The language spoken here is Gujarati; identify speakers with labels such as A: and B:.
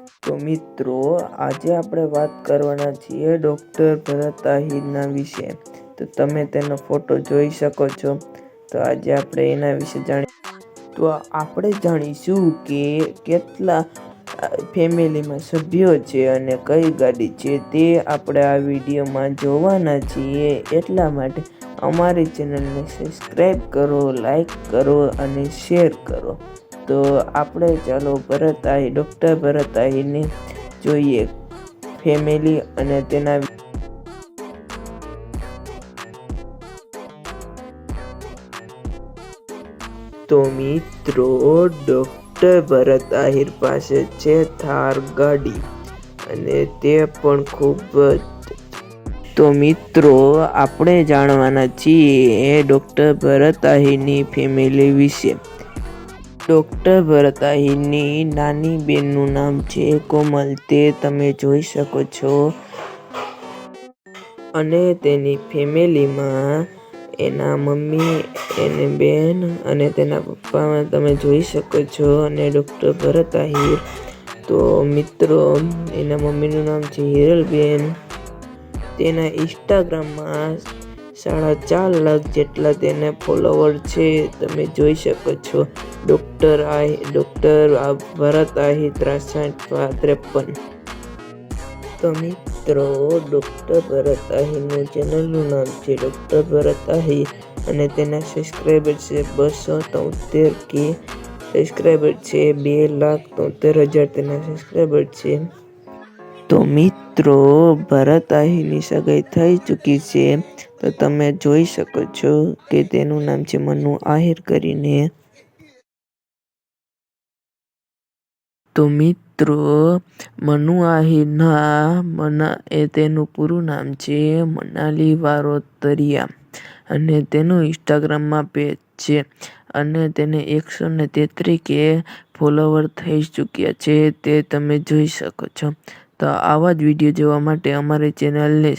A: તો મિત્રો આજે આપણે વાત કરવાના છીએ ડૉક્ટર ભરત આહિરના વિશે। તો તમે તેનો ફોટો જોઈ શકો છો। તો આજે આપણે એના વિશે આપણે જાણીશું કે કેટલા ફેમિલીમાં સભ્યો છે અને કઈ ગાડી છે તે આપણે આ વિડીયોમાં જોવાના છીએ। એટલા માટે અમારી ચેનલને સબસ્ક્રાઈબ કરો, લાઈક કરો અને શેર કરો। તો આપણે ચાલો ડૉક્ટર ભરત આહિરને જોઈએ ફેમિલી અને તેના। તો મિત્રો ડૉક્ટર ભરત આહિર પાસે છે થાર ગાડી અને તે પણ ખૂબ તો મિત્રો આપણે જાણવાના છીએ ડૉક્ટર ભરત આહિરની ફેમિલી વિશે। ડૉક્ટર ભરત આહિરની નાની બેનનું નામ છે કોમલ, તે તમે જોઈ શકો છો। અને તેની ફેમિલીમાં એના મમ્મી, એની બેન અને તેના પપ્પા તમે જોઈ શકો છો। અને ડૉક્ટર ભરત આહિર તો મિત્રો એના મમ્મીનું નામ છે હિરલબેન। તેના ઇન્સ્ટાગ્રામમાં 4.5 લાખ જેટલા તેના ફોલોવર છે, તમે જોઈ શકો છો। ડૉક્ટર ભરત આહિર 6353। તો મિત્રો ડૉક્ટર ભરત આહિરનું ચેનલનું નામ છે ડૉક્ટર ભરત આહિર અને તેના સબસ્ક્રાઈબર છે 273K સબસ્ક્રાઈબર છે। 2,73,000 તેના સબસ્ક્રાઈબર છે। તો મિત્રો ભરત આહિરની સગાઈ થઈ ચૂકી છે, તો તમે જોઈ શકો છો કે તેનું નામ છે મનુ આહિર કરીને। તો મિત્રો મનુ આહિરના તેનું પૂરું નામ છે મનાલી વારોતરિયા અને તેનું ઇન્સ્ટાગ્રામમાં પેજ છે અને તેને 133K ફોલોવર થઈ ચૂક્યા છે, તે તમે જોઈ શકો છો। તો આવા જ વિડીયો જોવા માટે અમારી ચેનલને